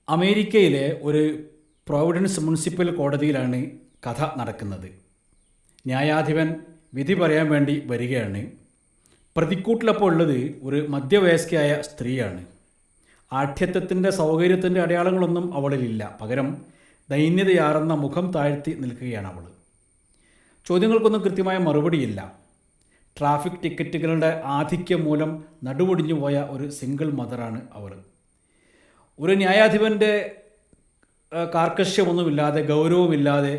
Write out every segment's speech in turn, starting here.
അമേരിക്കയിലെ ഒരു Providence municipal കോടതിയിലാണ് കഥ നടക്കുന്നത്. ന്യായാധിപൻ വിധി പറയാൻ വേണ്ടി വരികയാണ്. പ്രതിക്കൂട്ടിലപ്പോൾ ഉള്ളത് ഒരു മധ്യവയസ്കയായ സ്ത്രീയാണ്. ആഠ്യത്വത്തിൻ്റെ സൗകര്യത്തിൻ്റെ അടയാളങ്ങളൊന്നും അവളിലില്ല. പകരം ദൈന്യതയാർന്ന മുഖം താഴ്ത്തി നിൽക്കുകയാണ് അവൾ. ചോദ്യങ്ങൾക്കൊന്നും കൃത്യമായ മറുപടിയില്ല. ട്രാഫിക് ടിക്കറ്റുകളുടെ ആധിക്യം മൂലം നടുവൊടിഞ്ഞു പോയ ഒരു സിംഗിൾ മദറാണ് അവൾ. ഒരു ന്യായാധിപൻ്റെ കാർക്കശ്യമൊന്നുമില്ലാതെ, ഗൗരവമില്ലാതെ,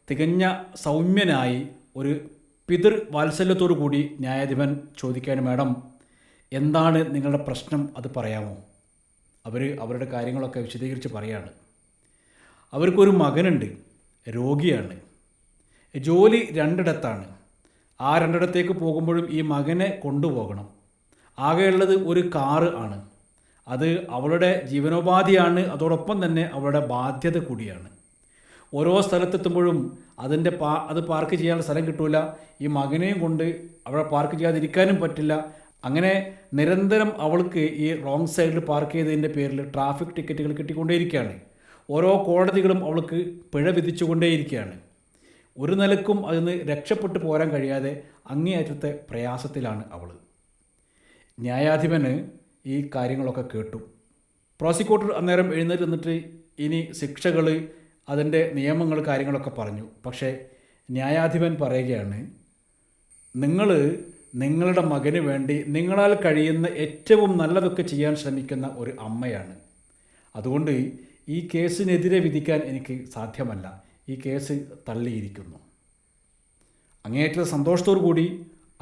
തികഞ്ഞ സൗമ്യനായി ഒരു പിതൃ വാത്സല്യത്തോടു കൂടി ന്യായാധിപൻ ചോദിക്കുകയാണ്, മാഡം എന്താണ് നിങ്ങളുടെ പ്രശ്നം, അത് പറയാമോ? അവരുടെ കാര്യങ്ങളൊക്കെ വിശദീകരിച്ച് പറയാണ്. അവർക്കൊരു മകനുണ്ട്, രോഗിയാണ്, ജോലി രണ്ടിടത്താണ്. ആ രണ്ടിടത്തേക്ക് പോകുമ്പോഴും ഈ മകനെ കൊണ്ടുപോകണം. ആകെയുള്ളത് ഒരു കാറ് ആണ്. അത് അവളുടെ ജീവനോപാധിയാണ്, അതോടൊപ്പം തന്നെ അവളുടെ ബാധ്യത കൂടിയാണ്. ഓരോ സ്ഥലത്തെത്തുമ്പോഴും അത് പാർക്ക് ചെയ്യാനുള്ള സ്ഥലം കിട്ടില്ല. ഈ മകനെയും കൊണ്ട് അവിടെ പാർക്ക് ചെയ്യാതിരിക്കാനും പറ്റില്ല. അങ്ങനെ നിരന്തരം അവൾക്ക് ഈ റോങ് സൈഡിൽ പാർക്ക് ചെയ്തതിൻ്റെ പേരിൽ ട്രാഫിക് ടിക്കറ്റുകൾ കിട്ടിക്കൊണ്ടേയിരിക്കുകയാണ്. ഓരോ കോടതികളും അവൾക്ക് പിഴ വിധിച്ചുകൊണ്ടേയിരിക്കുകയാണ്. ഒരു നിലക്കും അതിന് രക്ഷപ്പെട്ടു പോരാൻ കഴിയാതെ അങ്ങേയറ്റത്തെ പ്രയാസത്തിലാണ് അവൾ. ന്യായാധിപന് ഈ കാര്യങ്ങളൊക്കെ കേട്ടു. പ്രോസിക്യൂട്ടർ അന്നേരം എഴുന്നേറ്റ് നിന്നിട്ട് ഇനി ശിക്ഷകൾ, അതിൻ്റെ നിയമങ്ങൾ, കാര്യങ്ങളൊക്കെ പറഞ്ഞു. പക്ഷേ ന്യായാധിപൻ പറയുകയാണ്, നിങ്ങൾ നിങ്ങളുടെ മകന് വേണ്ടി നിങ്ങളാൽ കഴിയുന്ന ഏറ്റവും നല്ലതൊക്കെ ചെയ്യാൻ ശ്രമിക്കുന്ന ഒരു അമ്മയാണ്. അതുകൊണ്ട് ഈ കേസിനെതിരെ വിധിക്കാൻ എനിക്ക് സാധ്യമല്ല. ഈ കേസ് തള്ളിയിരിക്കുന്നു. അങ്ങേയറ്റ സന്തോഷത്തോടു കൂടി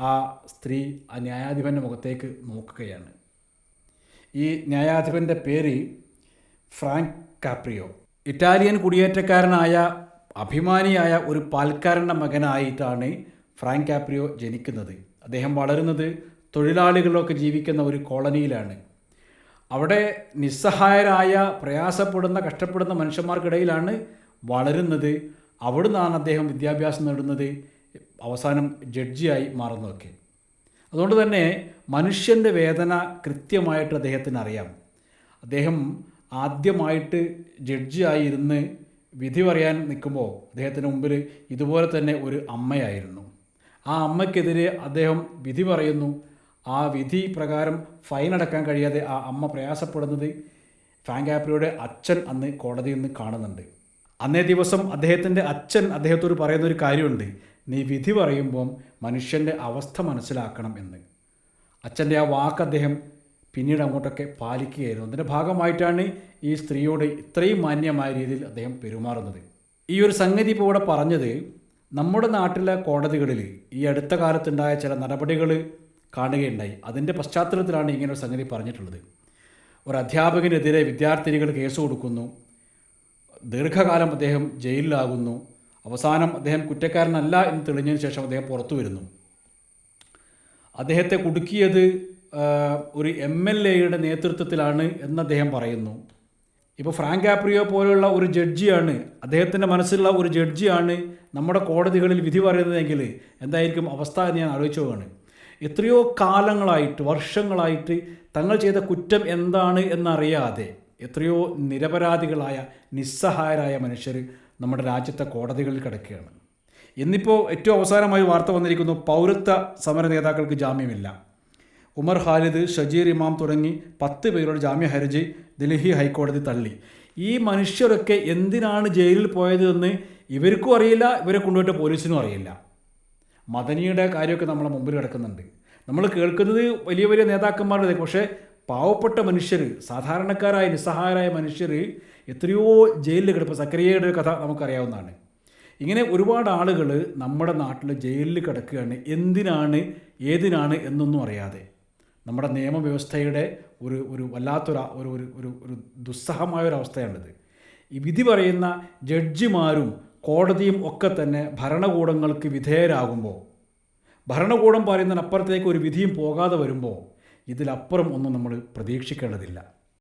ആ സ്ത്രീ ആ ന്യായാധിപൻ്റെ മുഖത്തേക്ക് നോക്കുകയാണ്. ഈ ന്യായാധിപൻ്റെ പേര് ഫ്രാങ്ക് കാപ്രിയോ. ഇറ്റാലിയൻ കുടിയേറ്റക്കാരനായ അഭിമാനിയായ ഒരു പാൽക്കാരൻ്റെ മകനായിട്ടാണ് ഫ്രാങ്ക് കാപ്രിയോ ജനിക്കുന്നത്. അദ്ദേഹം വളരുന്നത് തൊഴിലാളികളൊക്കെ ജീവിക്കുന്ന ഒരു കോളനിയിലാണ്. അവിടെ നിസ്സഹായരായ, പ്രയാസപ്പെടുന്ന, കഷ്ടപ്പെടുന്ന മനുഷ്യന്മാർക്കിടയിലാണ് വളരുന്നത്. അവിടുന്നാണ് അദ്ദേഹം വിദ്യാഭ്യാസം നേടുന്നത്, അവസാനം ജഡ്ജിയായി മാറുന്നതൊക്കെ. അതുകൊണ്ട് തന്നെ മനുഷ്യൻ്റെ വേദന കൃത്യമായിട്ട് അദ്ദേഹത്തിന് അറിയാം. അദ്ദേഹം ആദ്യമായിട്ട് ജഡ്ജിയായി ഇരുന്ന് വിധി പറയാൻ നിൽക്കുമ്പോൾ അദ്ദേഹത്തിന് മുമ്പിൽ ഇതുപോലെ തന്നെ ഒരു അമ്മയായിരുന്നു. ആ അമ്മയ്ക്കെതിരെ അദ്ദേഹം വിധി പറയുന്നു. ആ വിധി പ്രകാരം ഫൈൻ അടക്കാൻ കഴിയാതെ ആ അമ്മ പ്രയാസപ്പെടുന്നത് ഫ്രാങ്ക് കാപ്രിയോയുടെ അച്ഛൻ അന്ന് കോടതിയിൽ നിന്ന് കാണുന്നുണ്ട്. അന്നേ ദിവസം അദ്ദേഹത്തിൻ്റെ അച്ഛൻ അദ്ദേഹത്തോട് പറയുന്നൊരു കാര്യമുണ്ട്, നീ വിധി പറയുമ്പം മനുഷ്യൻ്റെ അവസ്ഥ മനസ്സിലാക്കണം എന്ന്. അച്ഛൻ്റെ ആ വാക്ക് അദ്ദേഹം പിന്നീട് അങ്ങോട്ടൊക്കെ പാലിക്കുകയായിരുന്നു. അതിൻ്റെ ഭാഗമായിട്ടാണ് ഈ സ്ത്രീയോട് ഇത്രയും മാന്യമായ രീതിയിൽ അദ്ദേഹം പെരുമാറുന്നത്. ഈ ഒരു സംഗതി ഇപ്പോൾ ഇവിടെ പറഞ്ഞത്, നമ്മുടെ നാട്ടിലെ കോടതികളിൽ ഈ അടുത്ത കാലത്തുണ്ടായ ചില നടപടികൾ കാണുകയുണ്ടായി. അതിൻ്റെ പശ്ചാത്തലത്തിലാണ് ഇങ്ങനൊരു സംഗതി പറഞ്ഞിട്ടുള്ളത്. ഒരു അധ്യാപകനെതിരെ വിദ്യാർത്ഥിനികൾ കേസ് കൊടുക്കുന്നു. ദീർഘകാലം അദ്ദേഹം ജയിലിലാകുന്നു. അവസാനം അദ്ദേഹം കുറ്റക്കാരനല്ല എന്ന് തെളിഞ്ഞതിന് ശേഷം അദ്ദേഹം പുറത്തു വരുന്നു. അദ്ദേഹത്തെ കുടുക്കിയത് ഒരു MLA നേതൃത്വത്തിലാണ് എന്ന് അദ്ദേഹം പറയുന്നു. ഇപ്പോൾ ഫ്രാങ്ക് കാപ്രിയോ പോലുള്ള ഒരു ജഡ്ജിയാണ്, അദ്ദേഹത്തിൻ്റെ മനസ്സിലുള്ള ഒരു ജഡ്ജിയാണ് നമ്മുടെ കോടതികളിൽ വിധി പറയുന്നതെങ്കിൽ എന്തായിരിക്കും അവസ്ഥ എന്ന് ഞാൻ ആലോചിച്ചു പോവുകയാണ്. എത്രയോ കാലങ്ങളായിട്ട്, വർഷങ്ങളായിട്ട് തങ്ങൾ ചെയ്ത കുറ്റം എന്താണ് എന്നറിയാതെ എത്രയോ നിരപരാധികളായ, നിസ്സഹായരായ മനുഷ്യർ നമ്മുടെ രാജ്യത്തെ കോടതികളിൽ കിടക്കുകയാണ്. ഇന്നിപ്പോൾ ഏറ്റവും അവസാനമായി വാർത്ത വന്നിരിക്കുന്നു, പൗരത്വ സമര നേതാക്കൾക്ക് ജാമ്യമില്ല. ഉമർ ഖാലിദ്, ഷജീർ ഇമാം തുടങ്ങി 10 പേരുടെ ജാമ്യ ഹർജി ഡൽഹി ഹൈക്കോടതി തള്ളി. ഈ മനുഷ്യരൊക്കെ എന്തിനാണ് ജയിലിൽ പോയത് എന്ന് ഇവർക്കും അറിയില്ല, ഇവരെ കൊണ്ടുപോയിട്ട് പോലീസിനും അറിയില്ല. മദനിയുടെ കാര്യമൊക്കെ നമ്മളെ മുമ്പിൽ കിടക്കുന്നുണ്ട്. നമ്മൾ കേൾക്കുന്നത് വലിയ വലിയ നേതാക്കന്മാരുടെ, പക്ഷേ പാവപ്പെട്ട മനുഷ്യർ, സാധാരണക്കാരായ നിസ്സഹായരായ മനുഷ്യർ എത്രയോ ജയിലിൽ കിടപ്പോൾ സക്കരിയയുടെ കഥ നമുക്കറിയാവുന്നതാണ്. ഇങ്ങനെ ഒരുപാട് ആളുകൾ നമ്മുടെ നാട്ടിൽ ജയിലിൽ കിടക്കുകയാണ്. എന്തിനാണ്, ഏതിനാണ് എന്നൊന്നും അറിയാതെ. നമ്മുടെ നിയമവ്യവസ്ഥയുടെ ഒരു വല്ലാത്തൊരു ദുസ്സഹമായൊരവസ്ഥയാണിത്. ഈ വിധി പറയുന്ന ജഡ്ജിമാരും കോടതിയും ഒക്കെ തന്നെ ഭരണകൂടങ്ങൾക്ക് വിധേയരാകുമ്പോൾ, ഭരണകൂടം പറയുന്നതിനപ്പുറത്തേക്ക് ഒരു വിധിയും പോകാതെ വരുമ്പോൾ ഇതിലപ്പുറം ഒന്നും നമ്മൾ പ്രതീക്ഷിക്കേണ്ടതില്ല.